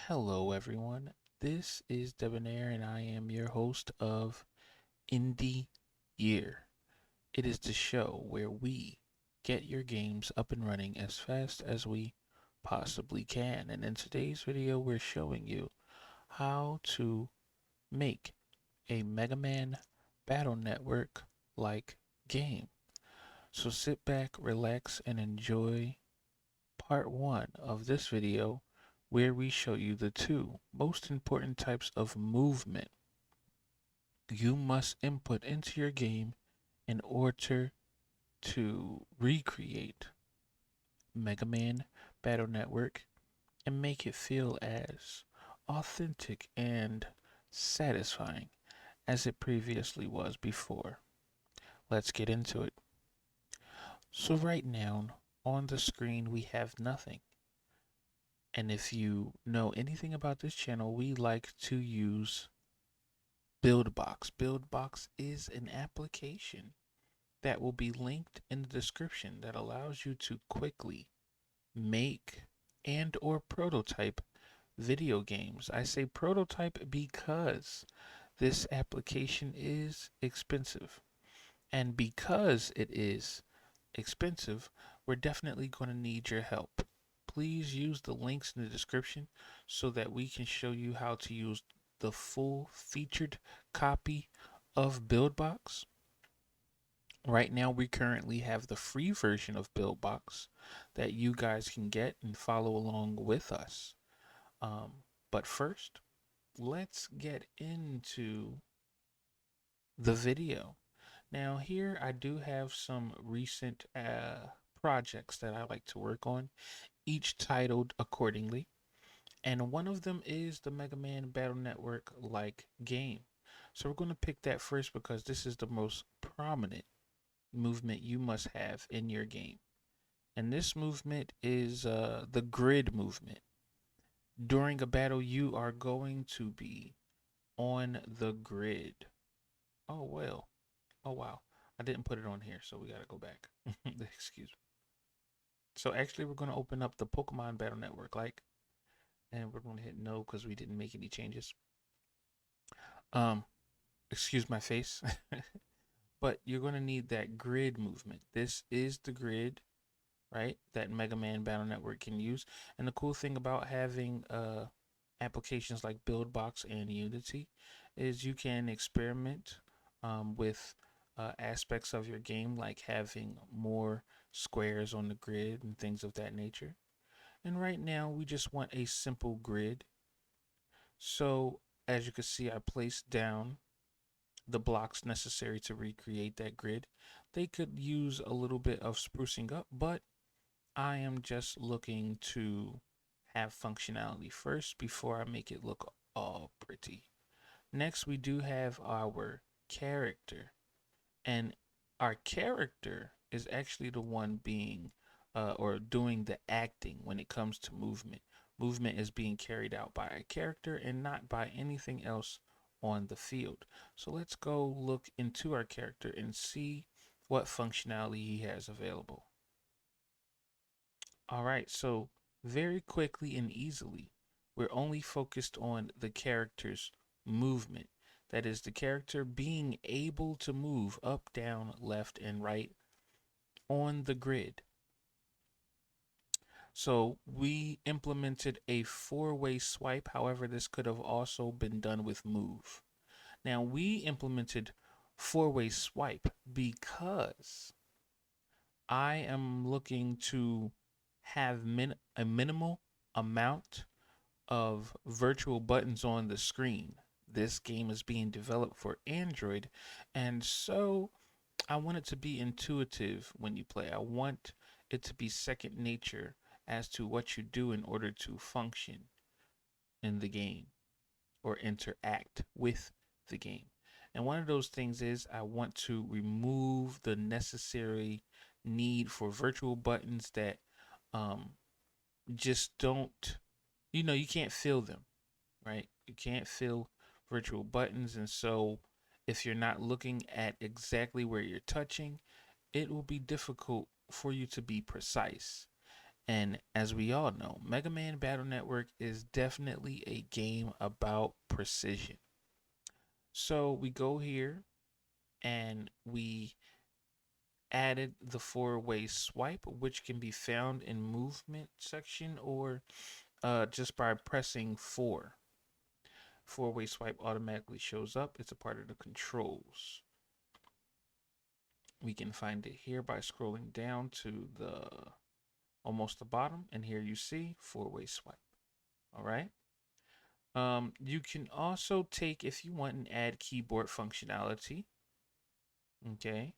Hello, everyone. This is Debonair, and I am your host of Indie Year. It is the show where we get your games up and running as fast as we possibly can. And in today's video, we're showing you how to make a Mega Man Battle Network like game. So sit back, relax, and enjoy part one of this video where we show you the two most important types of movement you must input into your game in order to recreate Mega Man Battle Network and make it feel as authentic and satisfying as it previously was before. Let's get into it. So right now on the screen we have nothing. And if you know anything about this channel, we like to use Buildbox. Buildbox is an application that will be linked in the description that allows you to quickly make and or prototype video games. I say prototype because this application is expensive. And because it is expensive, we're definitely going to need your help. Please use the links in the description so that we can show you how to use the full featured copy of Buildbox. Right now, we currently have the free version of Buildbox that you guys can get and follow along with us. But first, let's get into the video. Now, here I do have some recent projects that I like to work on, each titled accordingly. And one of them is the Mega Man Battle Network like game. So we're going to pick that first because this is the most prominent movement you must have in your game. And this movement is the grid movement. During a battle, you are going to be on the grid. Oh, well. Oh, wow. I didn't put it on here, so we got to go back. Excuse me. So actually, we're going to open up the Pokemon Battle Network like, and we're going to hit no because we didn't make any changes. Um, excuse my face. But you're going to need that grid movement. This is the grid, right? That Mega Man Battle Network can use. And the cool thing about having applications like Buildbox and Unity is you can experiment with aspects of your game, like having more squares on the grid and things of that nature. And right now, we just want a simple grid. So as you can see, I placed down the blocks necessary to recreate that grid. They could use a little bit of sprucing up, but I am just looking to have functionality first before I make it look all pretty. Next, we do have our character, and our character is actually the one being or doing the acting when it comes to movement. Movement is being carried out by a character and not by anything else on the field. So let's go look into our character and see what functionality he has available. All right, so very quickly and easily, we're only focused on the character's movement. That is, the character being able to move up, down, left, and right on the grid. So we implemented a four-way swipe. However, this could have also been done with move. Now we implemented four-way swipe because I am looking to have a minimal amount of virtual buttons on the screen. This game is being developed for Android, and so I want it to be intuitive when you play. I want it to be second nature as to what you do in order to function in the game or interact with the game. And one of those things is I want to remove the necessary need for virtual buttons that um, just don't, you can't feel them, right? You can't feel virtual buttons. And so if you're not looking at exactly where you're touching, it will be difficult for you to be precise. And as we all know, Mega Man Battle Network is definitely a game about precision. So we go here and we added the four-way swipe, which can be found in movement section or just by pressing four. Four-way swipe automatically shows up. It's a part of the controls. We can find it here by scrolling down to the almost the bottom, and here you see four-way swipe. All right. You can also take, if you want, and add keyboard functionality. Okay.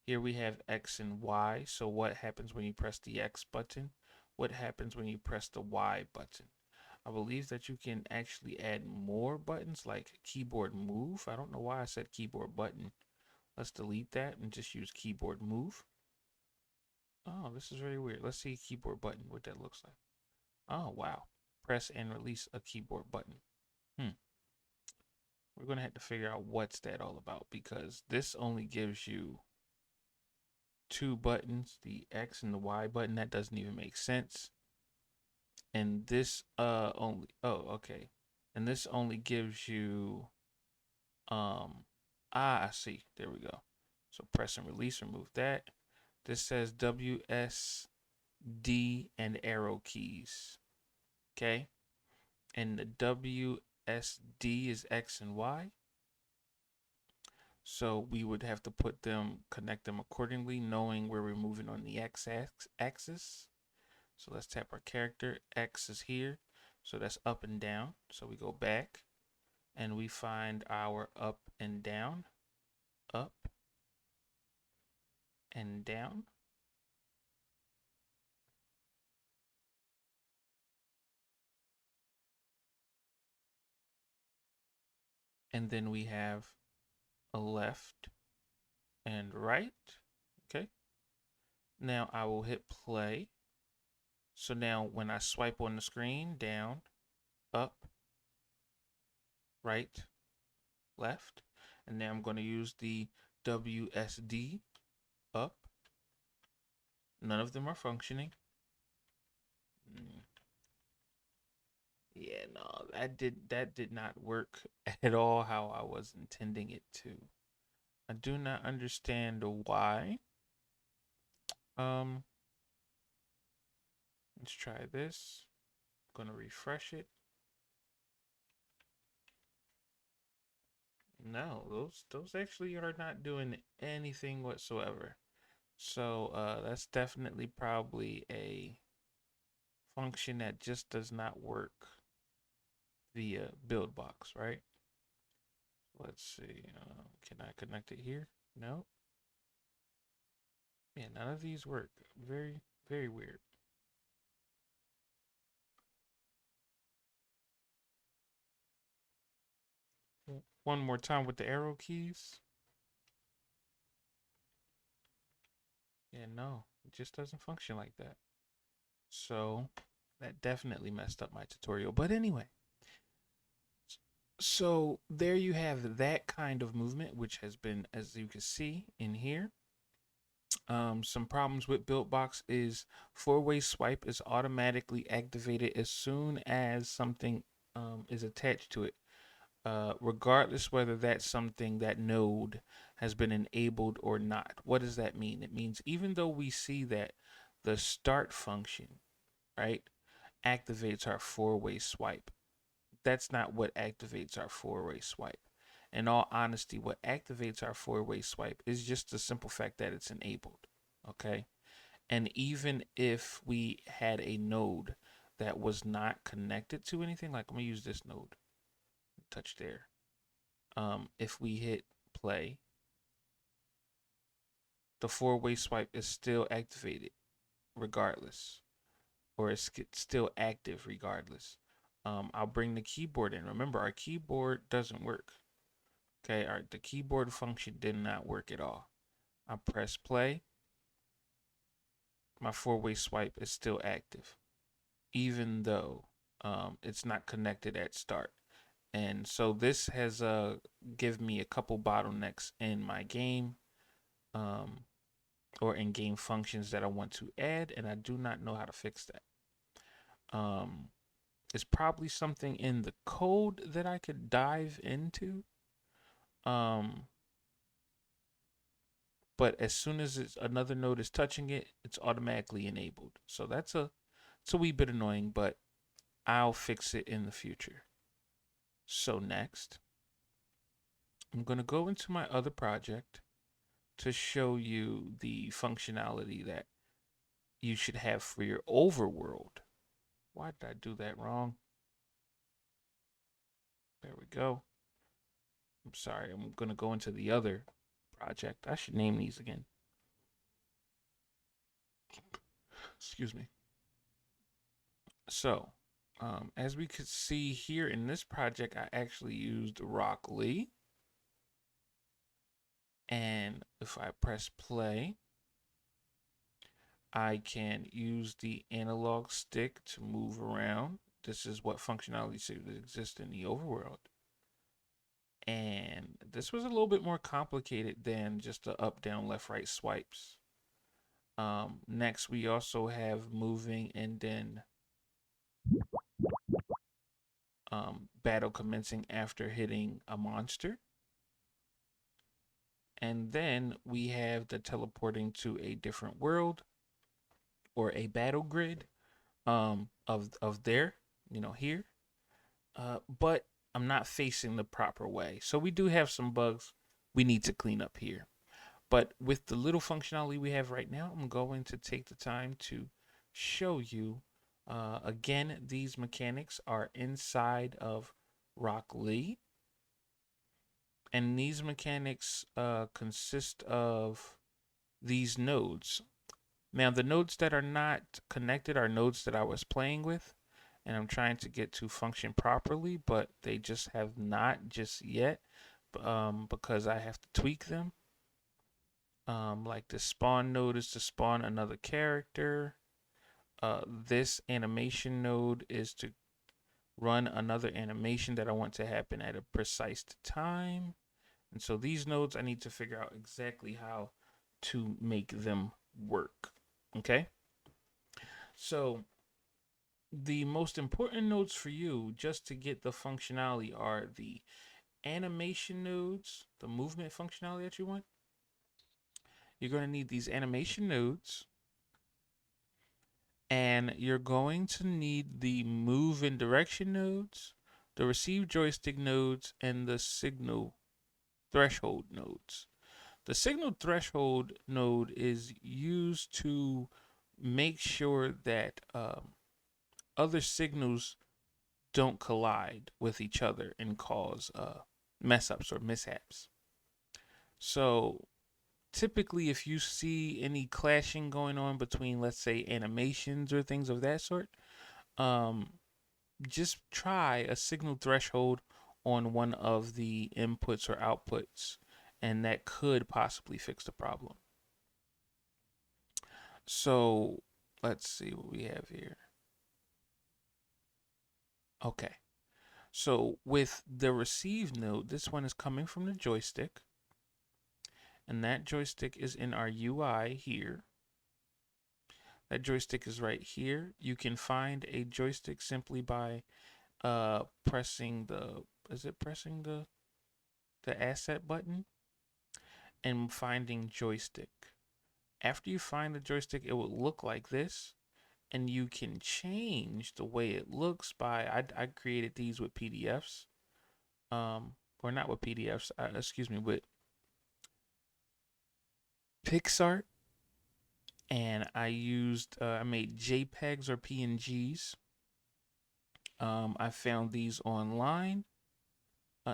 Here we have X and Y. So what happens when you press the X button? What happens when you press the Y button? I believe that you can actually add more buttons like keyboard move. I don't know why I said keyboard button. Let's delete that and just use keyboard move. Oh, this is very weird. Let's see keyboard button, what that looks like. Oh, wow. Press and release a keyboard button. We're going to have to figure out what's that all about because this only gives you two buttons, the X and the Y button. That doesn't even make sense. And this only, oh, okay. And this only gives you I see. There we go. So press and release, remove that. This says WS D and arrow keys. Okay. And the WSD is X and Y. So we would have to put them, connect them accordingly, knowing where we're moving on the X axis. So let's tap our character. X is here. So that's up and down. So we go back and we find our up and down, up and down. And then we have a left and right. Okay. Now I will hit play. So now when I swipe on the screen, down, up, right, left. And now I'm going to use the WSD, up. None of them are functioning. Yeah, no, that did not work at all how I was intending it to. I do not understand why. Um, let's try this. I'm gonna refresh it. No, those actually are not doing anything whatsoever. So that's definitely probably a function that just does not work via Buildbox, right? Let's see. Can I connect it here? No. Yeah, none of these work. Very, very weird. One more time with the arrow keys. Yeah, no, it just doesn't function like that. So that definitely messed up my tutorial. But anyway, so there you have that kind of movement, which has been, as you can see in here. Some problems with Buildbox is four-way swipe is automatically activated as soon as something is attached to it, regardless whether that's something, that node has been enabled or not. What does that mean? It means even though we see that the start function, right, activates our four-way swipe, that's not what activates our four-way swipe. In all honesty, what activates our four-way swipe is just the simple fact that it's enabled. Okay. And even if we had a node that was not connected to anything, like I'm gonna use this node, touch there. If we hit play, the four-way swipe is still activated regardless, or it's still active regardless. I'll bring the keyboard in. Remember, our keyboard doesn't work. Okay, the keyboard function did not work at all. I press play. My four-way swipe is still active, even though it's not connected at start. And so this has given me a couple bottlenecks in my game. Um, or in-game functions that I want to add, and I do not know how to fix that. It's probably something in the code that I could dive into. But as soon as another node is touching it, it's automatically enabled. So it's a wee bit annoying, but I'll fix it in the future. So next, I'm going to go into my other project to show you the functionality that you should have for your overworld. Why did I do that wrong? There we go. I'm sorry. I'm going to go into the other project. I should name these again. Excuse me. So, as we could see here in this project, I actually used Rock Lee. And if I press play, I can use the analog stick to move around. This is what functionality should exist in the overworld. And this was a little bit more complicated than just the up, down, left, right swipes. Next, we also have moving and then battle commencing after hitting a monster. And then we have the teleporting to a different world or a battle grid of there, here. But I'm not facing the proper way. So we do have some bugs we need to clean up here. But with the little functionality we have right now, I'm going to take the time to show you. Again, these mechanics are inside of Rock Lee. And these mechanics consist of these nodes. Now, the nodes that are not connected are nodes that I was playing with, and I'm trying to get to function properly, but they just have not just yet, because I have to tweak them. Like the spawn node is to spawn another character. This animation node is to run another animation that I want to happen at a precise time. And so these nodes, I need to figure out exactly how to make them work. Okay? So the most important nodes for you just to get the functionality are the animation nodes, the movement functionality that you want. You're going to need these animation nodes. And you're going to need the move and direction nodes, the receive joystick nodes, and the signal threshold nodes. The signal threshold node is used to make sure that other signals don't collide with each other and cause mess ups or mishaps. So typically, if you see any clashing going on between, let's say, animations or things of that sort, just try a signal threshold on one of the inputs or outputs, and that could possibly fix the problem. So let's see what we have here. Okay. So with the receive node, this one is coming from the joystick, and that joystick is in our UI here. That joystick is right here. You can find a joystick simply by pressing the asset button and finding joystick. After you find the joystick, it will look like this, and you can change the way it looks by I created these with PDFs, or not with PDFs, excuse me, with PixArt, and I made JPEGs or PNGs. I found these online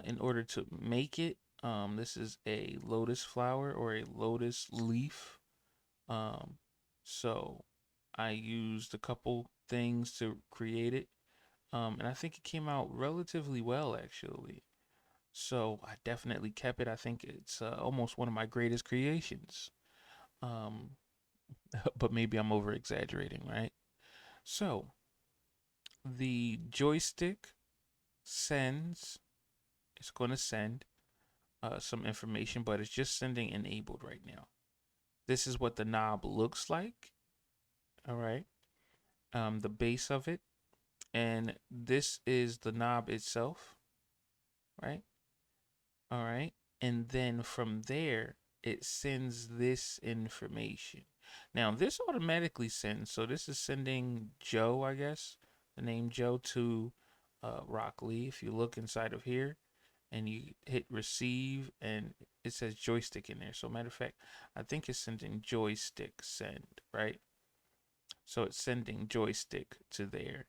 in order to make it. This is a lotus flower or a lotus leaf. So I used a couple things to create it. And I think it came out relatively well, actually. So I definitely kept it. I think it's almost one of my greatest creations. Um, but maybe I'm over exaggerating, right? So the joystick sends, it's going to send some information, but it's just sending enabled right now. This is what the knob looks like. All right. The base of it. And this is the knob itself. Right. All right. And then from there, it sends this information. Now, this automatically sends. So this is sending Joe, I guess, the name Joe to Rock Lee. If you look inside of here and you hit receive, and it says joystick in there. So, matter of fact, I think it's sending joystick send, right? So it's sending joystick to there.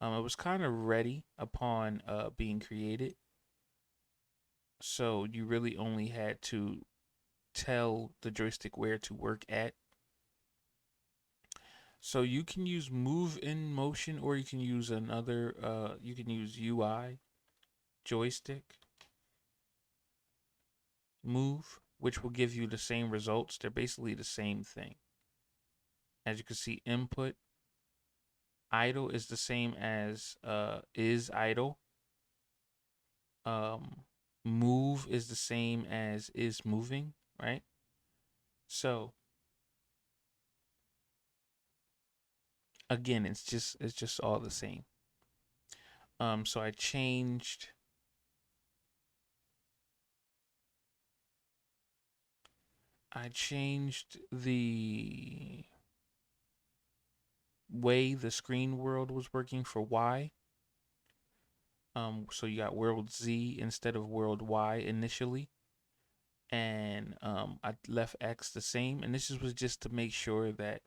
It was kind of ready upon being created. So you really only had to tell the joystick where to work at. So you can use move in motion, or you can use another, you can use UI, joystick, move, which will give you the same results. They're basically the same thing. As you can see, input, idle is the same as is idle. Um, move is the same as is moving, right? So again, it's just all the same. So I changed the way the screen world was working for Y. So you got world Z instead of world Y initially, and I left X the same. And this was just to make sure that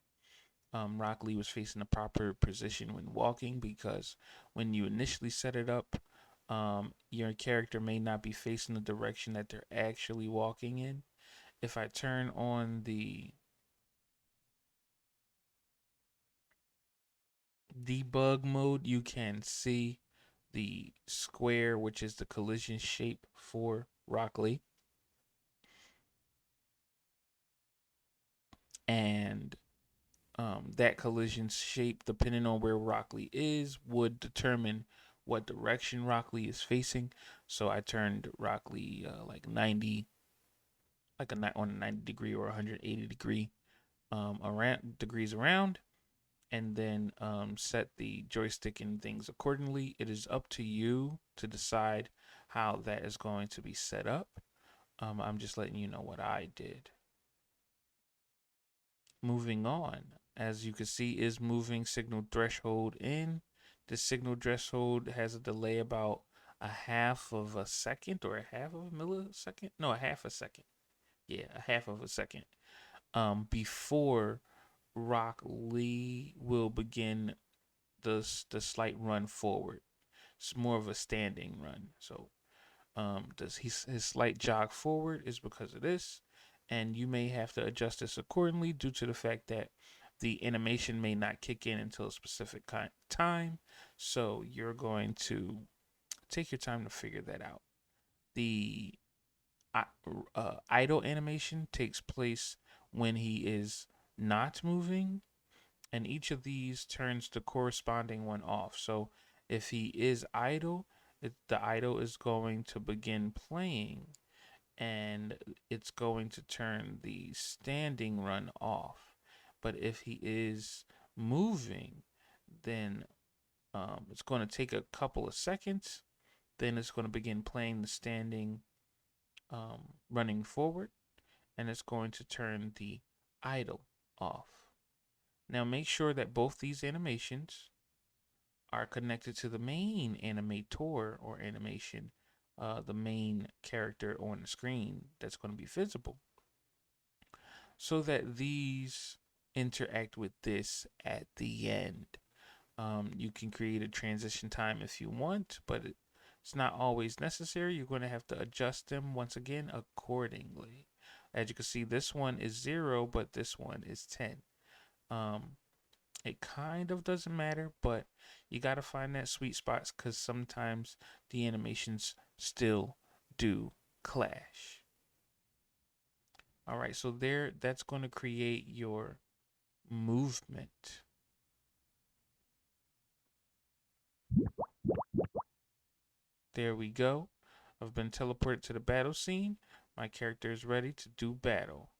Rock Lee was facing the proper position when walking, because when you initially set it up, your character may not be facing the direction that they're actually walking in. If I turn on the debug mode, you can see the square, which is the collision shape for Rock Lee. And that collision shape, depending on where Rock Lee is, would determine what direction Rock Lee is facing. So I turned Rock Lee like 90, like on a 90 degree or 180 degree around degrees around, and then set the joystick and things accordingly. It is up to you to decide how that is going to be set up. I'm just letting you know what I did. Moving on, as you can see, is moving signal threshold in. The signal threshold has a delay about a half of a second, or a half of a millisecond. No, a half a second. Yeah, a half of a second. Before Rock Lee will begin the slight run forward. It's more of a standing run. So does his slight jog forward is because of this, and you may have to adjust this accordingly due to the fact that the animation may not kick in until a specific time. So you're going to take your time to figure that out. The idle animation takes place when he is not moving, and each of these turns the corresponding one off. So if he is idle, the idle is going to begin playing, and it's going to turn the standing run off. But if he is moving, then it's going to take a couple of seconds. Then it's going to begin playing the standing running forward, and it's going to turn the idle off. Now make sure that both these animations are connected to the main animator or animation, the main character on the screen that's going to be visible, so that these interact with this at the end. You can create a transition time if you want, but it's not always necessary. You're going to have to adjust them once again accordingly. As you can see, this one is 0, but this one is 10. It kind of doesn't matter, but you got to find that sweet spot, because sometimes the animations still do clash. All right, so that's going to create your movement. There we go. I've been teleported to the battle scene. My character is ready to do battle.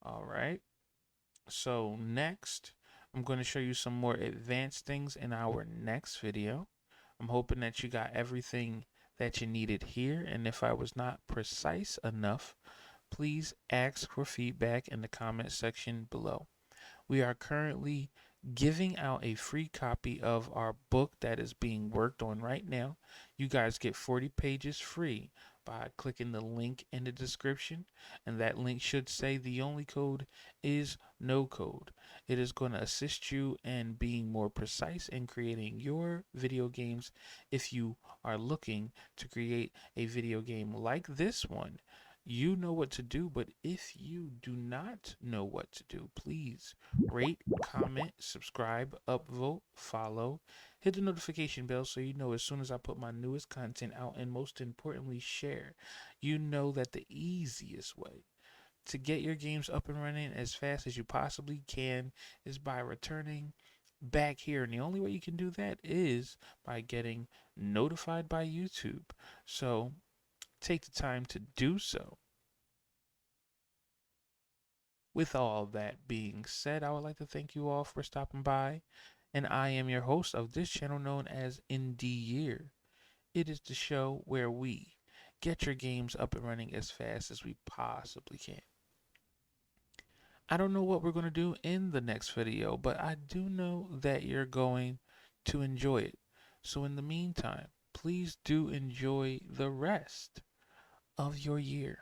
All right. So next, I'm going to show you some more advanced things in our next video. I'm hoping that you got everything that you needed here, and if I was not precise enough, please ask for feedback in the comment section below. We are currently giving out a free copy of our book that is being worked on right now. You guys get 40 pages free by clicking the link in the description, and that link should say the only code is no code. It is going to assist you in being more precise in creating your video games if you are looking to create a video game like this one. You know what to do, but if you do not know what to do, please rate, comment, subscribe, upvote, follow, hit the notification bell so you know as soon as I put my newest content out, and most importantly, share. You know that the easiest way to get your games up and running as fast as you possibly can is by returning back here. And the only way you can do that is by getting notified by YouTube. So take the time to do so. With all that being said, I would like to thank you all for stopping by. And I am your host of this channel known as Indie Year. It is the show where we get your games up and running as fast as we possibly can. I don't know what we're going to do in the next video, but I do know that you're going to enjoy it. So in the meantime, please do enjoy the rest of your year.